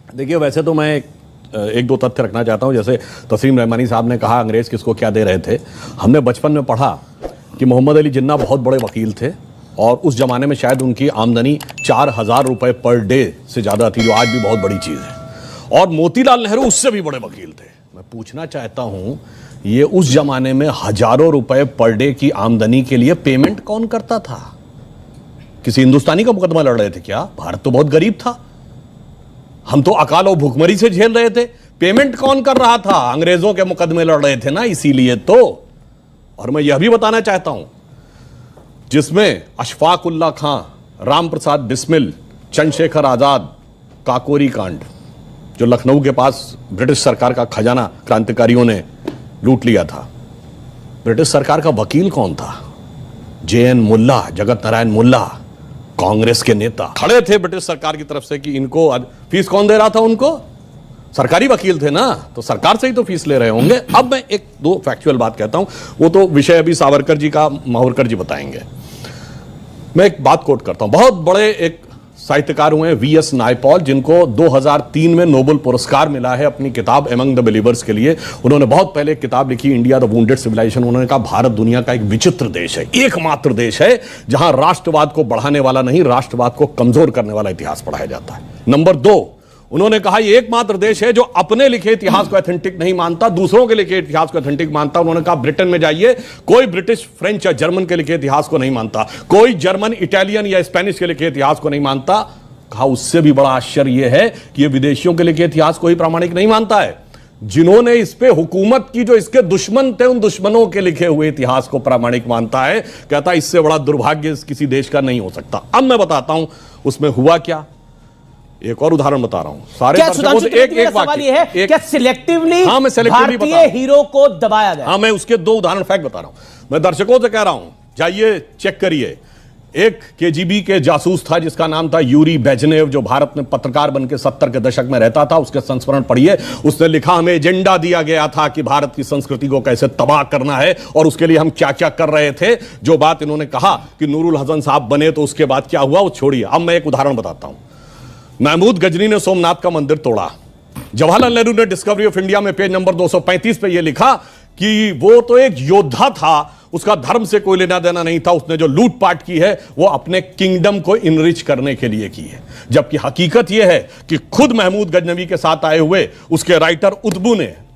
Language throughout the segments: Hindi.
देखिए, वैसे तो मैं एक दो तथ्य रखना चाहता हूं। जैसे तस्लीम रहमानी साहब ने कहा अंग्रेज किसको क्या दे रहे थे। हमने बचपन में पढ़ा कि मोहम्मद अली जिन्ना बहुत बड़े वकील थे और उस जमाने में शायद उनकी आमदनी 4,000 रुपए पर डे से ज़्यादा थी, जो आज भी बहुत बड़ी चीज़ है। और मोतीलाल नेहरू उससे भी बड़े वकील थे। मैं पूछना चाहता हूं, ये उस जमाने में हजारों रुपए पर डे की आमदनी के लिए पेमेंट कौन करता था? किसी हिंदुस्तानी का मुकदमा लड़ रहे थे क्या? भारत तो बहुत गरीब था, हम तो अकाल और भुखमरी से झेल रहे थे। पेमेंट कौन कर रहा था? अंग्रेजों के मुकदमे लड़ रहे थे ना, इसीलिए तो। और मैं यह भी बताना चाहता हूं, जिसमें अशफाक उल्ला खां, राम प्रसाद बिस्मिल, चंद्रशेखर आजाद, काकोरी कांड, जो लखनऊ के पास ब्रिटिश सरकार का खजाना क्रांतिकारियों ने लूट लिया था, ब्रिटिश सरकार का वकील कौन था? JN मुल्ला, जगत नारायण मुल्ला, कांग्रेस के नेता खड़े थे ब्रिटिश सरकार की तरफ से कि इनको फीस कौन दे रहा था? उनको सरकारी वकील थे ना, तो सरकार से ही तो फीस ले रहे होंगे। अब मैं एक दो फैक्चुअल बात कहता हूं, वो तो विषय अभी सावरकर जी का माहुरकर जी बताएंगे। मैं एक बात कोट करता हूं। बहुत बड़े एक साहित्यकार हुए VS नायपॉल, जिनको 2003 में नोबेल पुरस्कार मिला है अपनी किताब एमंग द बिलीवर्स के लिए। उन्होंने बहुत पहले एक किताब लिखी, इंडिया द वुंडेड सिविलाइजेशन। उन्होंने कहा भारत दुनिया का एक विचित्र देश है, एकमात्र देश है जहां राष्ट्रवाद को बढ़ाने वाला नहीं, राष्ट्रवाद को कमजोर करने वाला इतिहास पढ़ाया जाता है। नंबर 2, उन्होंने कहा ये एकमात्र देश है जो अपने लिखे इतिहास को ऑथेंटिक नहीं मानता, दूसरों के लिखे इतिहास को ऑथेंटिक मानता। उन्होंने कहा ब्रिटेन में जाइए, कोई ब्रिटिश, फ्रेंच या जर्मन के लिखे इतिहास को नहीं मानता, कोई जर्मन, इटालियन या स्पेनिश के लिखे इतिहास को नहीं मानता। कहा उससे भी बड़ा आश्चर्य यह है कि ये विदेशियों के लिखे इतिहास को ही प्रामाणिक नहीं मानता है, जिन्होंने इस पे हुकूमत की, जो इसके दुश्मन थे, उन दुश्मनों के लिखे हुए इतिहास को प्रामाणिक मानता है। कहता इससे बड़ा दुर्भाग्य किसी देश का नहीं हो सकता। अब मैं बताता हूं उसमें हुआ क्या। एक और उदाहरण बता रहा हूं। सारे दर्शकों से एक सवाल ये है, क्या सिलेक्टिवली हाँ, मैं सिलेक्टिवली भारतीय हीरो को दबाया गया? हाँ, मैं उसके 2 उदाहरण फैक्ट बता रहा हूं। मैं दर्शकों से कह रहा हूं, जाइए चेक करिए। एक KGB के जासूस था जिसका नाम था यूरी बेजनेव, जो भारत में पत्रकार बनकर 70 के दशक में रहता था। उसके संस्मरण पढ़िए। उसने लिखा, हमें एजेंडा दिया गया था कि भारत की संस्कृति को कैसे तबाह करना है और उसके लिए हम क्या क्या कर रहे थे। जो बात इन्होंने कहा कि नूरुल हसन साहब बने तो उसके बाद क्या हुआ वो छोड़िए। अब मैं एक उदाहरण बताता हूं। महमूद गजनी ने सोमनाथ का मंदिर तोड़ा। जवाहरलाल नेहरू ने डिस्कवरी ऑफ इंडिया में पेज नंबर 235 पे यह लिखा कि वो तो एक योद्धा था, उसका धर्म से कोई लेना देना नहीं था, उसने जो लूटपाट की है वो अपने किंगडम को इनरिच करने के लिए की है। जबकि हकीकत यह है कि खुद महमूद गजनवी के साथ आए हुए उसके राइटर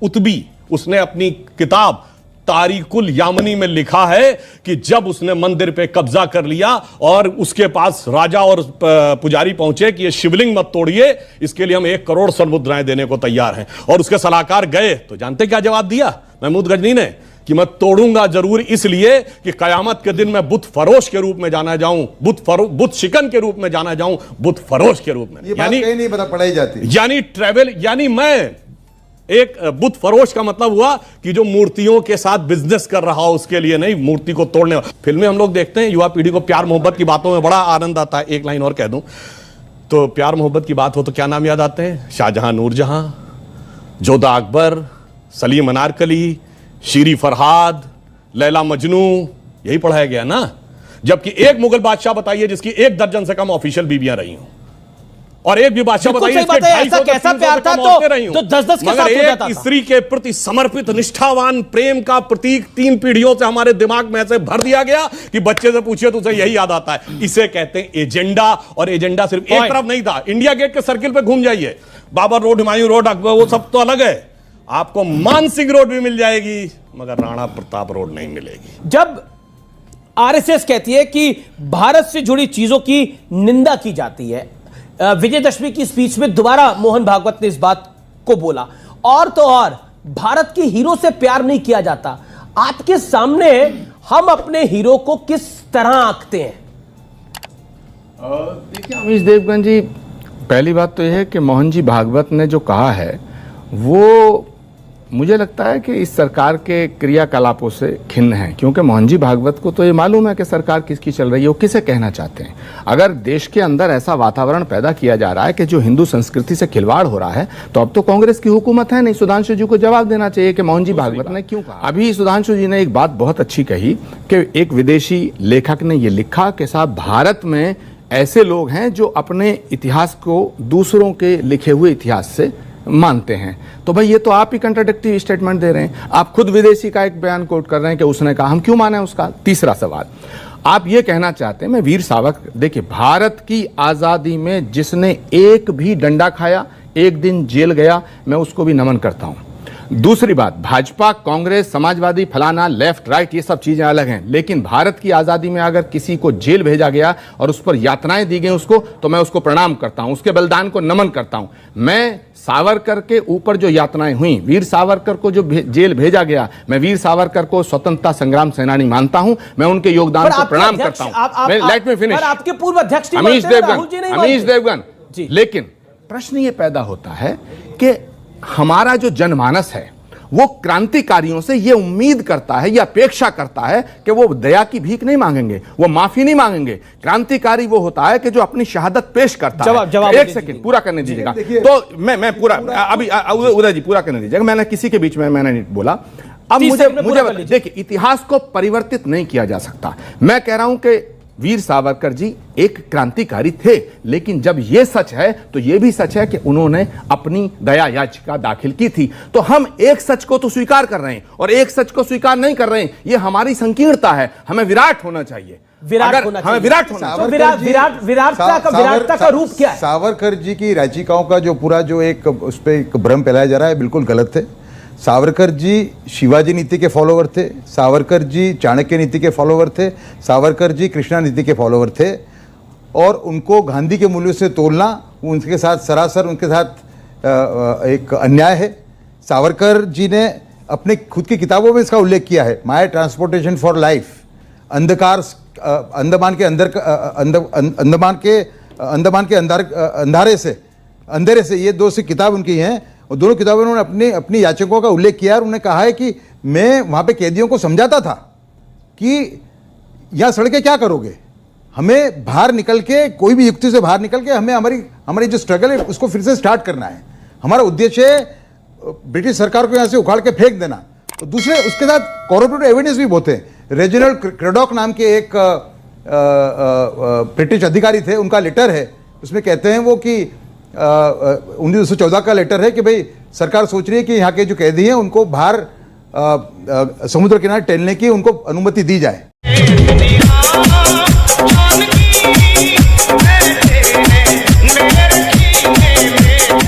उतबी उसने अपनी किताब तारिकुल यामनी में लिखा है कि जब उसने मंदिर पे कब्जा कर लिया और उसके पास राजा और पुजारी पहुंचे कि ये शिवलिंग मत तोड़िए, इसके लिए हम 1 करोड़ स्वर्ण मुद्राएं देने को तैयार हैं, और उसके सलाहकार गए तो जानते क्या जवाब दिया महमूद गजनी ने? कि मैं तोड़ूंगा जरूर, इसलिए कि कयामत के दिन मैं बुत फरोश के रूप में जाना जाऊं, बुत शिकन के रूप में जाना जाऊं, बुत फरोश के रूप में। यानी नहीं पता पढ़ाई जाती, यानी ट्रेवल, यानी मैं एक बुत फरोश का मतलब हुआ कि जो मूर्तियों के साथ बिजनेस कर रहा हो, उसके लिए नहीं, मूर्ति को तोड़ने वाला। फिल्में हम लोग देखते हैं, युवा पीढ़ी को प्यार मोहब्बत की बातों में बड़ा आनंद आता है। एक लाइन और कह दूं तो, प्यार मोहब्बत की बात हो तो क्या नाम याद आते हैं? शाहजहां, नूरजहां, जोधा अकबर, सलीम अनारकली, शीरी फरहाद, लैला मजनू, यही पढ़ाया गया ना। जबकि एक मुगल बादशाह बताइए जिसकी 1 दर्जन से कम ऑफिशियल बीवियां रही हूं, और एक भी बादशाह बताइए ऐसा कैसा प्यार था तो 10-10 के साथ हो जाता था। स्त्री के प्रति समर्पित निष्ठावान प्रेम का प्रतीक 3 पीढ़ियों से हमारे दिमाग में ऐसे भर दिया गया कि बच्चे से पूछिए तो उसे यही याद आता है। इसे कहते हैं एजेंडा, और एजेंडा सिर्फ एक तरफ नहीं था। इंडिया गेट के सर्किल पे घूम जाइए, बाबर रोड, हुमायूं रोड, अकबर, वो सब तो अलग है। आपको मानसिंह रोड भी मिल जाएगी, मगर राणा प्रताप रोड नहीं मिलेगी। जब RSS कहती है कि भारत से जुड़ी चीजों की निंदा की जाती है, विजयदशमी की स्पीच में दोबारा मोहन भागवत ने इस बात को बोला, और तो और भारत के हीरो से प्यार नहीं किया जाता। आपके सामने हम अपने हीरो को किस तरह आंकते हैं? देखिए अमीश देवगन जी, पहली बात तो यह है कि मोहन जी भागवत ने जो कहा है वो मुझे लगता है कि इस सरकार के क्रियाकलापों से खिन्न है, क्योंकि मोहन जी भागवत को तो ये मालूम है कि सरकार किसकी चल रही है, वो किसे कहना चाहते हैं। अगर देश के अंदर ऐसा वातावरण पैदा किया जा रहा है कि जो हिंदू संस्कृति से खिलवाड़ हो रहा है, तो अब तो कांग्रेस की हुकूमत है नहीं। सुधांशु जी को जवाब देना चाहिए कि मोहन जी भागवत ने क्यों कहा। अभी सुधांशु जी ने एक बात बहुत अच्छी कही कि एक विदेशी लेखक ने यह लिखा कि साहब भारत में ऐसे लोग हैं जो अपने इतिहास को दूसरों के लिखे हुए इतिहास से मानते हैं। तो भाई ये तो आप ही कंट्राडिक्टिव स्टेटमेंट दे रहे हैं। आप खुद विदेशी का एक बयान कोट कर रहे हैं कि उसने कहा, हम क्यों माने उसका? तीसरा सवाल, आप ये कहना चाहते हैं, मैं वीर सावरकर, देखिए भारत की आज़ादी में जिसने एक भी डंडा खाया, एक दिन जेल गया, मैं उसको भी नमन करता हूं। दूसरी बात, भाजपा, कांग्रेस, समाजवादी, फलाना, लेफ्ट राइट, ये सब चीजें अलग हैं, लेकिन भारत की आजादी में अगर किसी को जेल भेजा गया और उस पर यातनाएं दी गई उसको, तो मैं उसको प्रणाम करता हूं, उसके बलिदान को नमन करता हूं। मैं सावरकर के ऊपर जो यातनाएं हुई, वीर सावरकर को जो जेल भेजा गया, मैं वीर सावरकर को स्वतंत्रता संग्राम सेनानी मानता हूं, मैं उनके योगदान को प्रणाम करता हूं। Let me finish. आपके पूर्व अध्यक्ष अमीश देवगन, लेकिन प्रश्न ये पैदा होता है कि हमारा जो जनमानस है वो क्रांतिकारियों से ये उम्मीद करता है या अपेक्षा करता है कि वो दया की भीख नहीं मांगेंगे, वो माफी नहीं मांगेंगे। क्रांतिकारी वो होता है कि जो अपनी शहादत पेश करता है। एक सेकंड पूरा करने दीजिएगा। तो मैं पूरा अभी उदय जी पूरा करने दीजिएगा। मैंने किसी के बीच में मैंने नहीं बोला। अब मुझे देखिए, इतिहास को परिवर्तित नहीं किया जा सकता। मैं कह रहा हूं कि वीर सावरकर जी एक क्रांतिकारी थे, लेकिन जब यह सच है तो यह भी सच है कि उन्होंने अपनी दया याचिका दाखिल की थी। तो हम एक सच को तो स्वीकार कर रहे हैं और एक सच को स्वीकार नहीं कर रहे हैं, यह हमारी संकीर्णता है। हमें विराट होना चाहिए, हमें विराट होना चाहिए। विराटता का रूप क्या है? सावरकर जी की याचिकाओं का जो पूरा जो एक उस पर एक भ्रम फैलाया जा रहा है, बिल्कुल गलत है। सावरकर जी शिवाजी नीति के फॉलोवर थे, सावरकर जी चाणक्य नीति के फॉलोवर थे, सावरकर जी कृष्णा नीति के फॉलोवर थे, और उनको गांधी के मूल्यों से तोलना उनके साथ सरासर उनके साथ एक अन्याय है। सावरकर जी ने अपने खुद की किताबों में इसका उल्लेख किया है, माय ट्रांसपोर्टेशन फॉर लाइफ, अंधकार, अंडमान के अंधेरे से, ये दो सी किताब उनकी हैं, और दोनों किताबों में उन्होंने अपनी याचिकाओं का उल्लेख किया और उन्होंने कहा है कि मैं वहाँ पे कैदियों को समझाता था कि यहाँ सड़कें क्या करोगे, हमें बाहर निकल के, कोई भी युक्ति से बाहर निकल के हमें हमारी जो स्ट्रगल है उसको फिर से स्टार्ट करना है। हमारा उद्देश्य है ब्रिटिश सरकार को यहाँ से उखाड़ के फेंक देना। तो दूसरे उसके साथ कॉरपोरेटिव एविडेंस भी बहुत है। रेजिनल्ड क्रेडॉक नाम के एक ब्रिटिश अधिकारी थे, उनका लेटर है, उसमें कहते हैं वो कि 1914 का लेटर है कि भाई सरकार सोच रही है कि यहाँ के जो कैदी हैं उनको बाहर समुद्र किनारे टहलने की उनको अनुमति दी जाए।